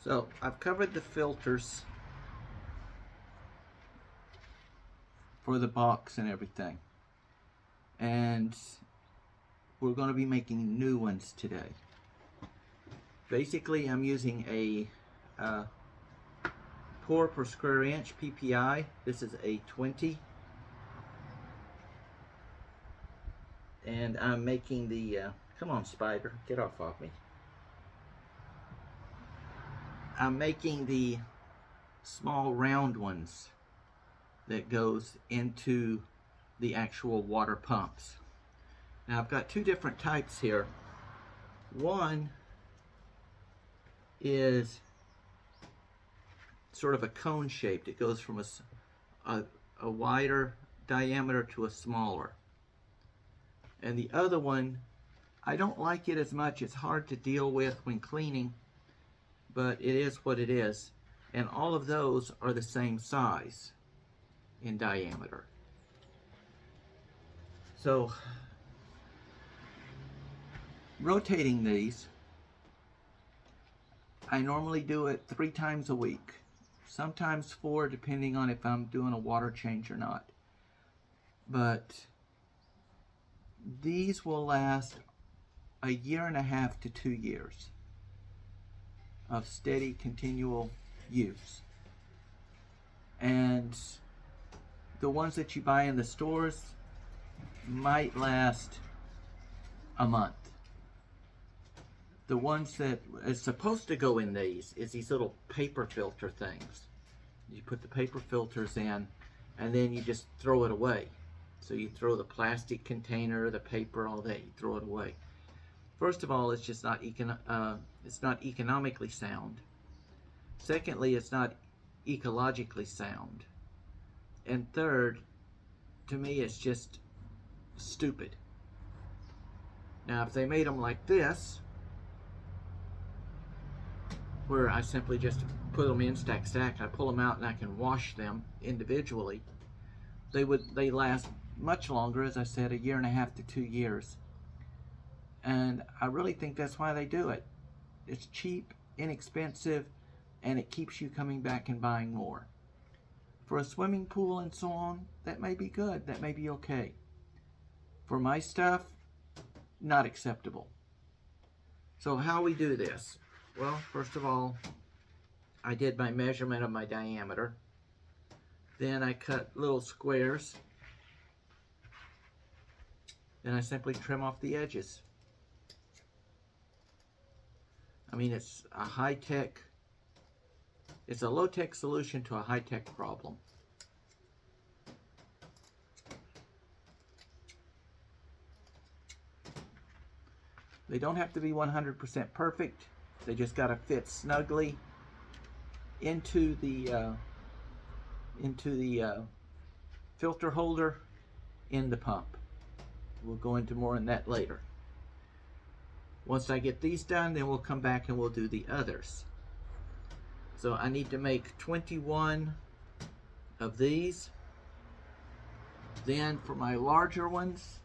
So I've covered the filters for the box and everything, and we're going to be making new ones today. Basically, I'm using a pour per square inch PPI. This is a 20, and I'm making the come on, spider, get off of me. I'm making the small round ones that goes into the actual water pumps. Now I've got two different types here. One is sort of a cone shaped. It goes from a wider diameter to a smaller. And the other one, I don't like it as much. It's hard to deal with when cleaning, but it is what it is. And all of those are the same size in diameter. So rotating these, I normally do it 3 times a week, sometimes 4 depending on if I'm doing a water change or not. But these will last 1.5 years to 2 years of steady, continual use. And the ones that you buy in the stores might last a month. The ones that is supposed to go in these is these little paper filter things. You put the paper filters in and then you just throw it away. So you throw the plastic container, the paper, all that, you throw it away. First of all, it's just not economically sound. Secondly, it's not ecologically sound. And third, to me, it's just stupid. Now, if they made them like this, where I simply just put them in, stack, I pull them out and I can wash them individually, they last much longer, as I said, 1.5 years to 2 years. And I really think that's why they do it. It's cheap, inexpensive, and it keeps you coming back and buying more. For a swimming pool and so on, that may be good, that may be okay. For my stuff, not acceptable. So how we do this? Well, first of all, I did my measurement of my diameter. Then I cut little squares. Then I simply trim off the edges. I mean, it's a high-tech, it's a low-tech solution to a high-tech problem. They don't have to be 100% perfect. They just got to fit snugly into the filter holder in the pump. We'll go into more on that later. Once I get these done, then we'll come back and we'll do the others. So I need to make 21 of these. Then for my larger ones,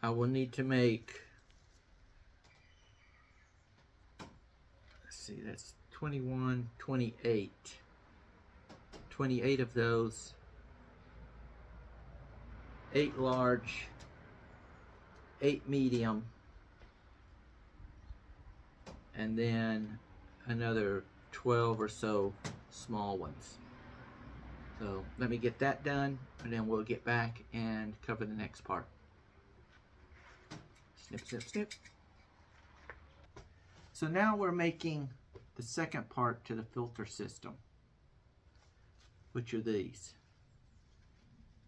I will need to make, let's see, that's 21, 28. 28 of those, 8 large, 8 medium, and then another 12 or so small ones. So let me get that done, and then we'll get back and cover the next part. Snip, snip, snip. So now we're making the second part to the filter system, which are these.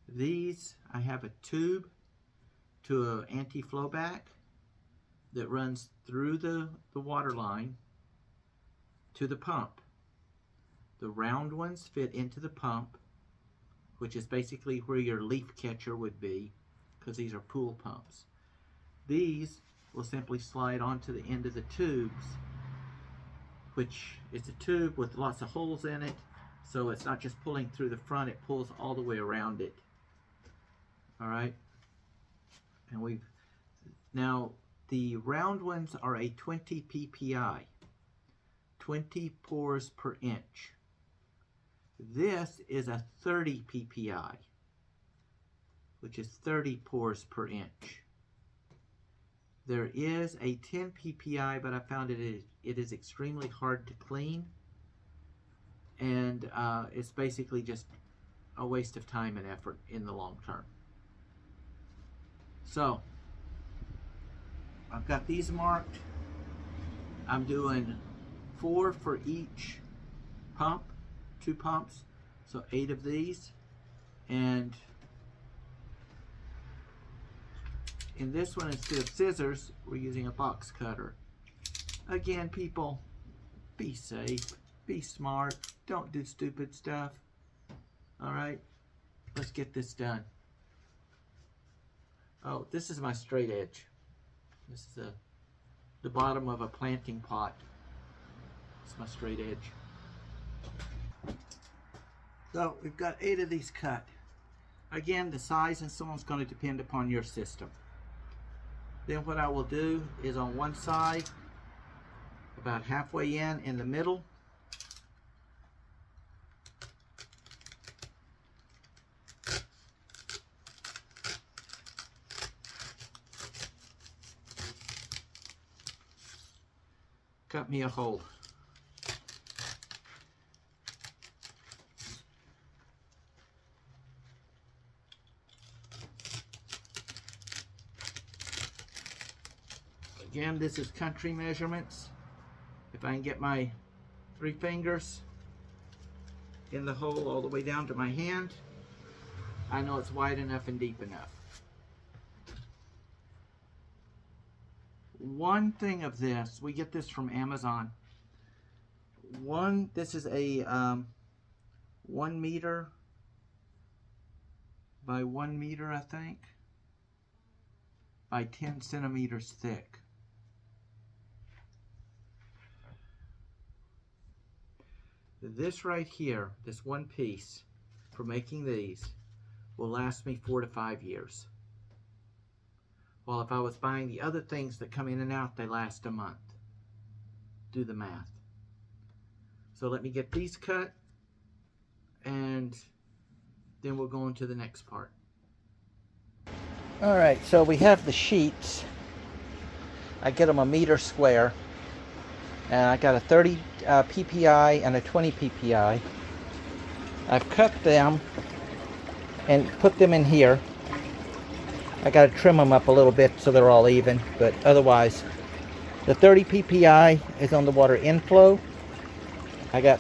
These, I have a tube to an anti-flow back that runs through the water line to the pump. The round ones fit into the pump, which is basically where your leaf catcher would be, because these are pool pumps. These will simply slide onto the end of the tubes, which is a tube with lots of holes in it So it's not just pulling through the front, it pulls all the way around it. All right. And now the round ones are a 20 ppi, 20 pores per inch. This is a 30 ppi, which is 30 pores per inch. There is a 10 ppi, but I found it is extremely hard to clean, and it's basically just a waste of time and effort in the long term. So I've got these marked. I'm doing 4 for each pump, 2 pumps, so 8 of these. And in this one, instead of scissors, we're using a box cutter. Again, people, be safe, be smart, don't do stupid stuff. All right, let's get this done. Oh, this is my straight edge. This is the bottom of a planting pot. It's my straight edge. So we've got 8 of these cut. Again, the size and so on is going to depend upon your system. Then what I will do is on one side, about halfway in the middle, cut me a hole. Again, this is country measurements. If I can get my 3 fingers in the hole all the way down to my hand, I know it's wide enough and deep enough. One thing of this, we get this from Amazon. This is a 1 meter by 1 meter, I think, by 10 centimeters thick. This right here, this one piece for making these, will last me 4 to 5 years. Well, if I was buying the other things that come in and out, they last a month. Do the math. So let me get these cut, and then we'll go into the next part. All right, so we have the sheets. I get them a meter square, and I got a 30 ppi and a 20 ppi. I've cut them and put them in here. I got to trim them up a little bit so they're all even, but otherwise the 30 ppi is on the water inflow. I got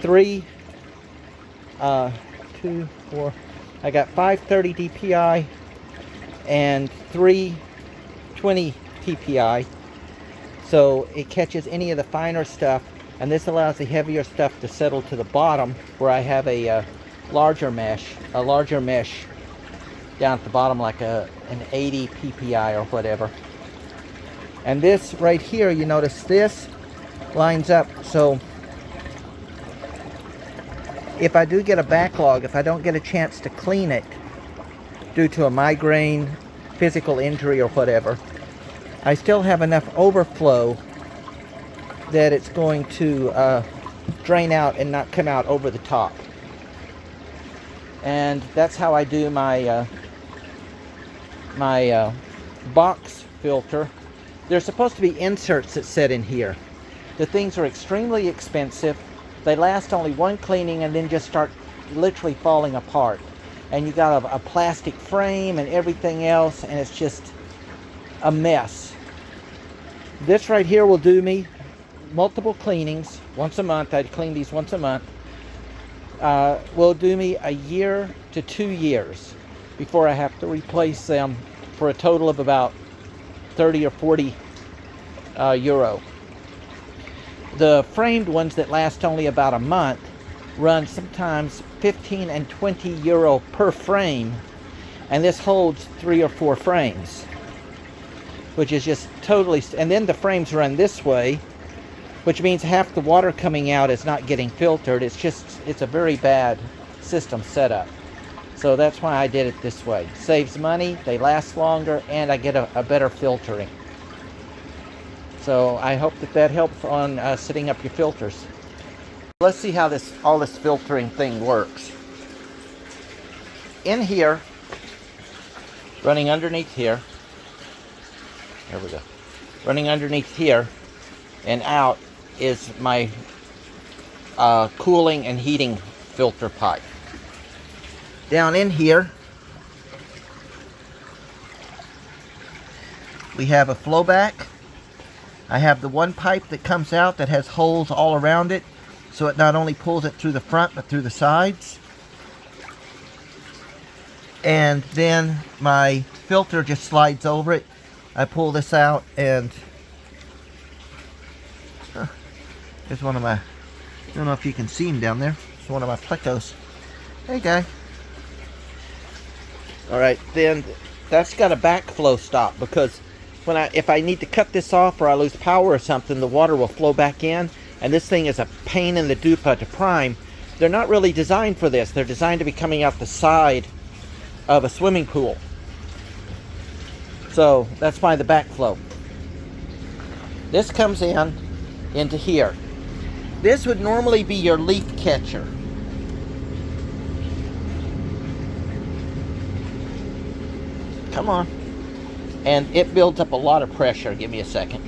2, 4, I got 5 30 dpi and 3 20 ppi, so it catches any of the finer stuff, and this allows the heavier stuff to settle to the bottom, where I have a larger mesh down at the bottom, like an 80 ppi or whatever. And this right here, you notice this lines up, so if I do get a backlog, if I don't get a chance to clean it due to a migraine, physical injury or whatever, I still have enough overflow that it's going to drain out and not come out over the top. And that's how I do my box filter. There's supposed to be inserts that sit in here. The things are extremely expensive. They last only one cleaning and then just start literally falling apart. And you got a plastic frame and everything else, and it's just a mess. This right here will do me multiple cleanings once a month. I'd clean these once a month. Will do me a year to 2 years before I have to replace them, for a total of about 30 or 40 euro. The framed ones that last only about a month run sometimes 15 and 20 euro per frame, and this holds 3 or 4 frames, which is just totally, and then the frames run this way, which means half the water coming out is not getting filtered. It's a very bad system setup. So that's why I did it this way. Saves money, they last longer, and I get a better filtering. So I hope that helps on setting up your filters. Let's see how all this filtering thing works. In here, running underneath here, there we go. Running underneath here and out is my cooling and heating filter pipe. Down in here, we have a flowback. I have the one pipe that comes out that has holes all around it, so it not only pulls it through the front but through the sides. And then my filter just slides over it. I pull this out and there's one of my, I don't know if you can see him down there. It's one of my plecos. Hey guy. Alright, then that's got a backflow stop, because if I need to cut this off or I lose power or something, the water will flow back in, and this thing is a pain in the dupa to prime. They're not really designed for this. They're designed to be coming out the side of a swimming pool. So that's why the backflow. This comes into here. This would normally be your leaf catcher. Come on. And it builds up a lot of pressure. Give me a second.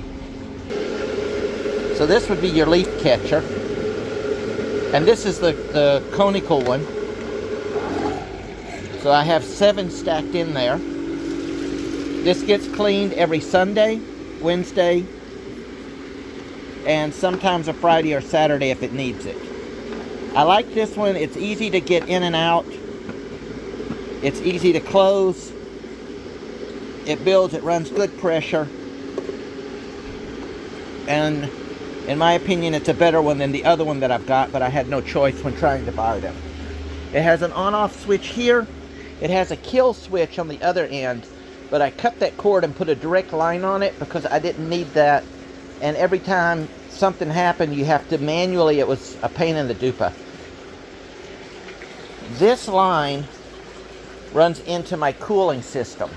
So this would be your leaf catcher. And this is the conical one. So I have 7 stacked in there. This gets cleaned every Sunday, Wednesday, and sometimes a Friday or Saturday if it needs it. I like this one. It's easy to get in and out. It's easy to close. It builds, it runs good pressure. And in my opinion, it's a better one than the other one that I've got, but I had no choice when trying to buy them. It has an on-off switch here. It has a kill switch on the other end, but I cut that cord and put a direct line on it because I didn't need that. And every time something happened, you have to manually, it was a pain in the dupa. This line runs into my cooling system.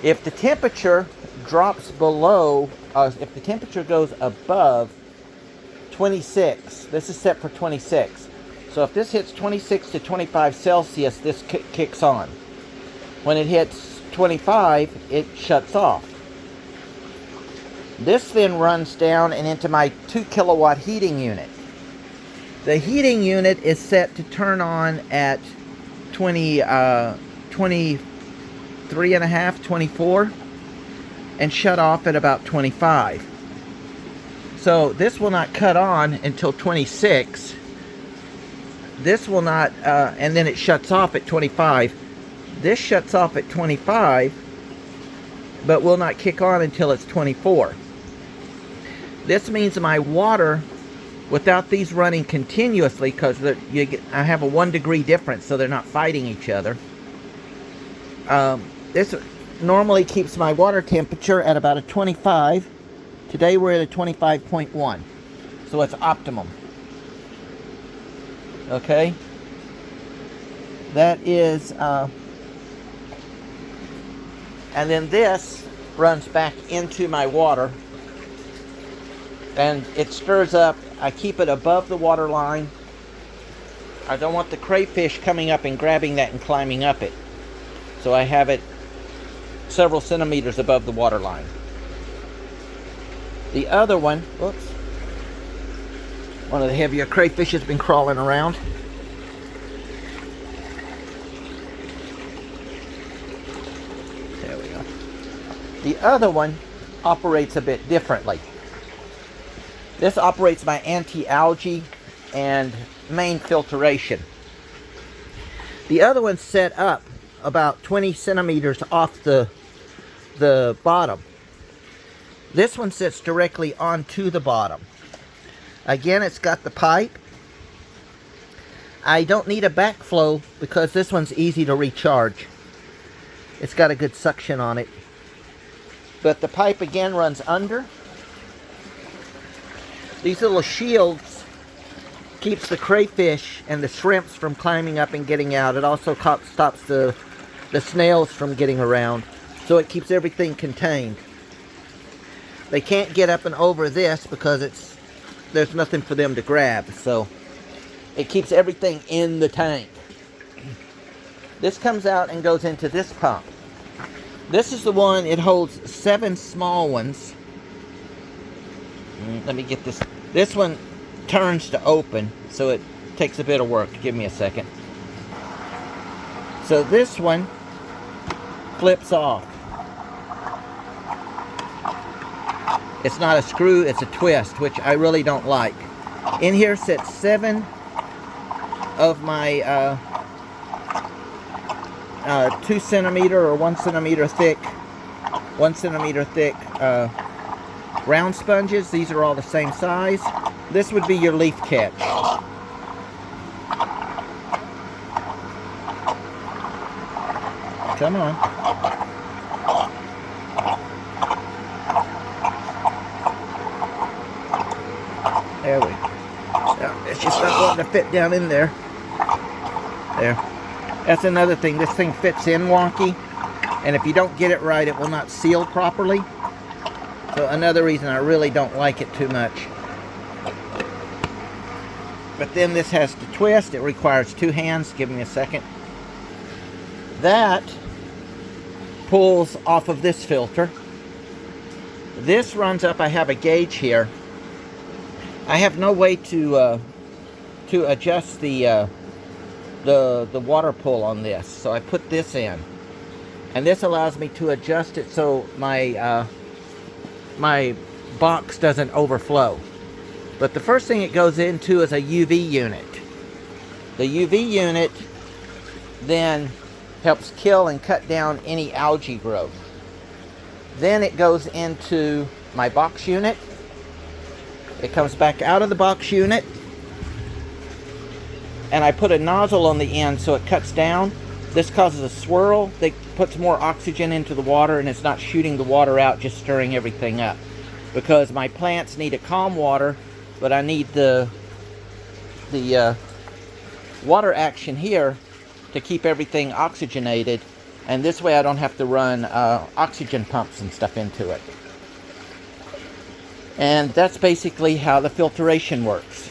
If the temperature drops below, if the temperature goes above 26, this is set for 26. So if this hits 26 to 25 Celsius, this kicks on. When it hits 25, it shuts off. This then runs down and into my 2 kilowatt heating unit. The heating unit is set to turn on at 23 and a half, 24, and shut off at about 25. So this will not cut on until 26. This will not, and then it shuts off at 25. This shuts off at 25, but will not kick on until it's 24. This means my water, without these running continuously, because I have a 1 degree difference, so they're not fighting each other. This normally keeps my water temperature at about a 25. Today we're at a 25.1, so it's optimum. Okay, that is, and then this runs back into my water, and it stirs up. I keep it above the water line. I don't want the crayfish coming up and grabbing that and climbing up it, so I have it several centimeters above the water line. The other one, whoops, one of the heavier crayfish has been crawling around. There we go. The other one operates a bit differently. This operates my anti-algae and main filtration. The other one's set up about 20 centimeters off the bottom. This one sits directly onto the bottom. Again, it's got the pipe. I don't need a backflow because this one's easy to recharge. It's got a good suction on it. But the pipe again runs under. These little shields keeps the crayfish and the shrimps from climbing up and getting out. It also stops the snails from getting around. So it keeps everything contained. They can't get up and over this because there's nothing for them to grab. So it keeps everything in the tank. This comes out and goes into this pump. This is the one, it holds 7 small ones. Let me get this. This one turns to open, so it takes a bit of work. Give me a second. So this one flips off. It's not a screw, it's a twist, which I really don't like. In here sits 7 of my 2 centimeter or 1 centimeter thick, round sponges. These are all the same size. This would be your leaf catch. Come on. There we go. It's just not wanting to fit down in there. There. That's another thing. This thing fits in wonky, and if you don't get it right, it will not seal properly. So another reason I really don't like it too much. But then this has to twist. It requires 2 hands. Give me a second. That pulls off of this filter. This runs up. I have a gauge here. I have no way to adjust the water pull on this, so I put this in, and this allows me to adjust it so my my box doesn't overflow. But the first thing it goes into is a UV unit. The UV unit then helps kill and cut down any algae growth. Then it goes into my box unit. It comes back out of the box unit, and I put a nozzle on the end so it cuts down. This causes a swirl that puts more oxygen into the water, and it's not shooting the water out, just stirring everything up. Because my plants need a calm water, but I need the water action here to keep everything oxygenated, and this way I don't have to run oxygen pumps and stuff into it. And that's basically how the filtration works.